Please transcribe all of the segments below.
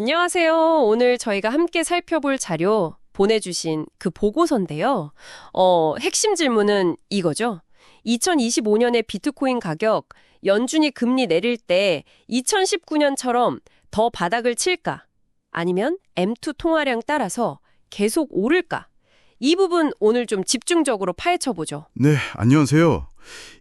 안녕하세요. 오늘 저희가 함께 살펴볼 자료 보내주신 그 보고서인데요. 핵심 질문은 이거죠. 2025년에 비트코인 가격, 연준이 금리 내릴 때 2019년처럼 더 바닥을 칠까? 아니면 M2 통화량 따라서 계속 오를까? 이 부분 오늘 좀 집중적으로 파헤쳐보죠. 네, 안녕하세요.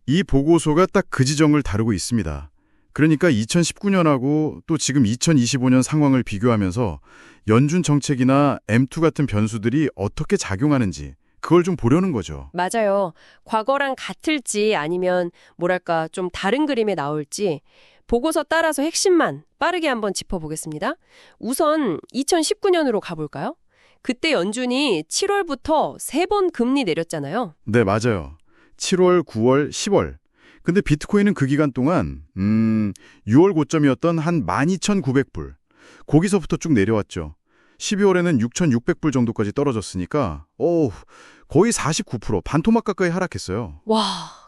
이 보고서가 딱 그 지점을 다루고 있습니다. 그러니까 2019년하고 또 지금 2025년 상황을 비교하면서 연준 정책이나 M2 같은 변수들이 어떻게 작용하는지 그걸 좀 보려는 거죠. 맞아요. 과거랑 같을지 아니면 뭐랄까 좀 다른 그림에 나올지 보고서 따라서 핵심만 빠르게 한번 짚어보겠습니다. 우선 2019년으로 가볼까요? 그때 연준이 7월부터 3번 금리 내렸잖아요. 네, 맞아요. 7월, 9월, 10월. 근데 비트코인은 그 기간 동안 6월 고점이었던 한 12,900불. 거기서부터 쭉 내려왔죠. 12월에는 6,600불 정도까지 떨어졌으니까 거의 49%, 반토막 가까이 하락했어요. 와,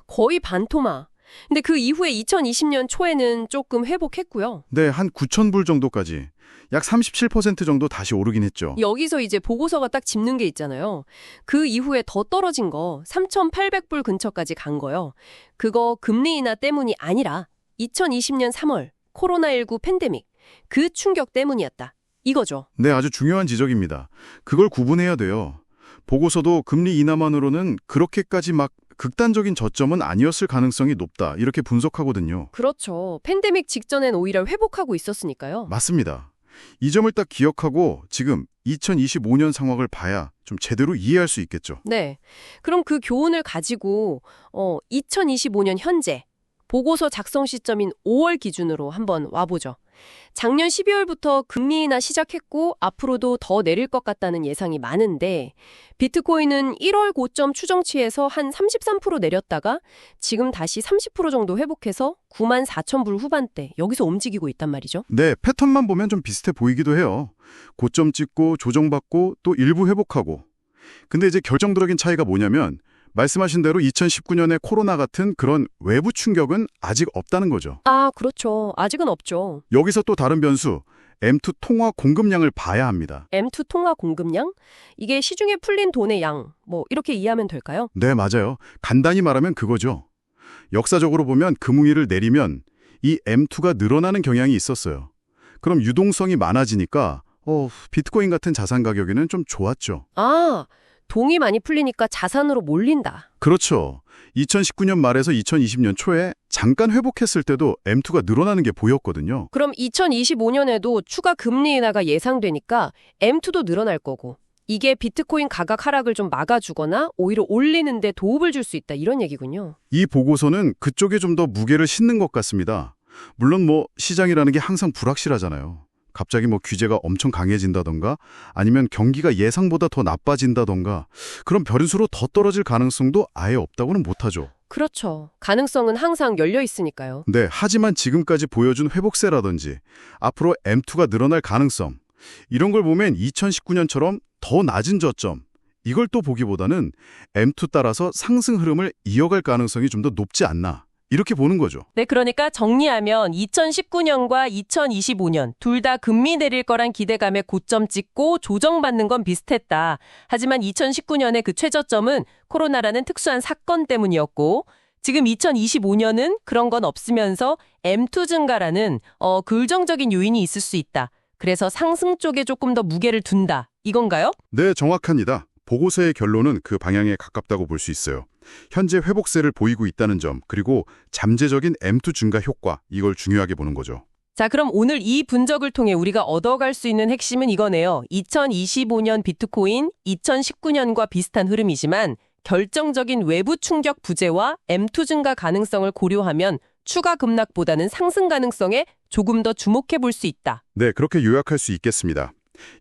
거의 반토막. 근데 그 이후에 2020년 초에는 조금 회복했고요. 네, 한 9,000불 정도까지. 약 37% 정도 다시 오르긴 했죠. 여기서 이제 보고서가 딱 짚는 게 있잖아요. 그 이후에 더 떨어진 거 3,800불 근처까지 간 거요. 그거 금리 인하 때문이 아니라 2020년 3월 코로나19 팬데믹 그 충격 때문이었다. 이거죠. 네, 아주 중요한 지적입니다. 그걸 구분해야 돼요. 보고서도 금리 인하만으로는 그렇게까지 막 극단적인 저점은 아니었을 가능성이 높다. 이렇게 분석하거든요. 그렇죠. 팬데믹 직전엔 오히려 회복하고 있었으니까요. 맞습니다. 이 점을 딱 기억하고 지금 2025년 상황을 봐야 좀 제대로 이해할 수 있겠죠. 네. 그럼 그 교훈을 가지고 2025년 현재 보고서 작성 시점인 5월 기준으로 한번 와보죠. 작년 12월부터 금리 인하 시작했고 앞으로도 더 내릴 것 같다는 예상이 많은데 비트코인은 1월 고점 추정치에서 한 33% 내렸다가 지금 다시 30% 정도 회복해서 94,000불 후반대 여기서 움직이고 있단 말이죠. 네, 패턴만 보면 좀 비슷해 보이기도 해요. 고점 찍고 조정받고 또 일부 회복하고. 근데 이제 결정적인 차이가 뭐냐면 말씀하신 대로 2019년에 코로나 같은 그런 외부 충격은 아직 없다는 거죠. 아, 그렇죠. 아직은 없죠. 여기서 또 다른 변수, M2 통화 공급량을 봐야 합니다. M2 통화 공급량? 이게 시중에 풀린 돈의 양, 이렇게 이해하면 될까요? 네, 맞아요. 간단히 말하면 그거죠. 역사적으로 보면 금융위를 내리면 이 M2가 늘어나는 경향이 있었어요. 그럼 유동성이 많아지니까 비트코인 같은 자산 가격에는 좀 좋았죠. 아, 돈이 많이 풀리니까 자산으로 몰린다. 그렇죠. 2019년 말에서 2020년 초에 잠깐 회복했을 때도 M2가 늘어나는 게 보였거든요. 그럼 2025년에도 추가 금리 인하가 예상되니까 M2도 늘어날 거고 이게 비트코인 가격 하락을 좀 막아주거나 오히려 올리는 데 도움을 줄 수 있다 이런 얘기군요. 이 보고서는 그쪽에 좀 더 무게를 싣는 것 같습니다. 물론 시장이라는 게 항상 불확실하잖아요. 갑자기 규제가 엄청 강해진다던가 아니면 경기가 예상보다 더 나빠진다던가 그런 변수로 더 떨어질 가능성도 아예 없다고는 못하죠. 그렇죠. 가능성은 항상 열려 있으니까요. 네, 하지만 지금까지 보여준 회복세라든지 앞으로 M2가 늘어날 가능성 이런 걸 보면 2019년처럼 더 낮은 저점 이걸 또 보기보다는 M2 따라서 상승 흐름을 이어갈 가능성이 좀 더 높지 않나 이렇게 보는 거죠. 네, 그러니까 정리하면 2019년과 2025년 둘 다 금리 내릴 거란 기대감에 고점 찍고 조정받는 건 비슷했다. 하지만 2019년의 그 최저점은 코로나라는 특수한 사건 때문이었고 지금 2025년은 그런 건 없으면서 M2 증가라는 긍정적인 요인이 있을 수 있다. 그래서 상승 쪽에 조금 더 무게를 둔다. 이건가요? 네, 정확합니다. 보고서의 결론은 그 방향에 가깝다고 볼 수 있어요. 현재 회복세를 보이고 있다는 점, 그리고 잠재적인 M2 증가 효과, 이걸 중요하게 보는 거죠. 자, 그럼 오늘 이 분석을 통해 우리가 얻어갈 수 있는 핵심은 이거네요. 2025년 비트코인, 2019년과 비슷한 흐름이지만 결정적인 외부 충격 부재와 M2 증가 가능성을 고려하면 추가 급락보다는 상승 가능성에 조금 더 주목해 볼 수 있다. 네, 그렇게 요약할 수 있겠습니다.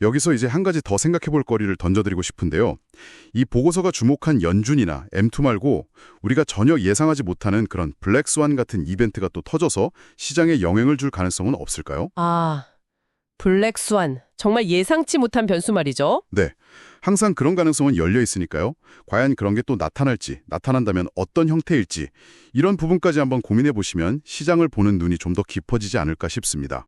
여기서 이제 한 가지 더 생각해 볼 거리를 던져드리고 싶은데요. 이 보고서가 주목한 연준이나 M2 말고 우리가 전혀 예상하지 못하는 그런 블랙스완 같은 이벤트가 또 터져서 시장에 영향을 줄 가능성은 없을까요? 아, 블랙스완. 정말 예상치 못한 변수 말이죠. 네, 항상 그런 가능성은 열려 있으니까요. 과연 그런 게 또 나타날지, 나타난다면 어떤 형태일지 이런 부분까지 한번 고민해 보시면 시장을 보는 눈이 좀 더 깊어지지 않을까 싶습니다.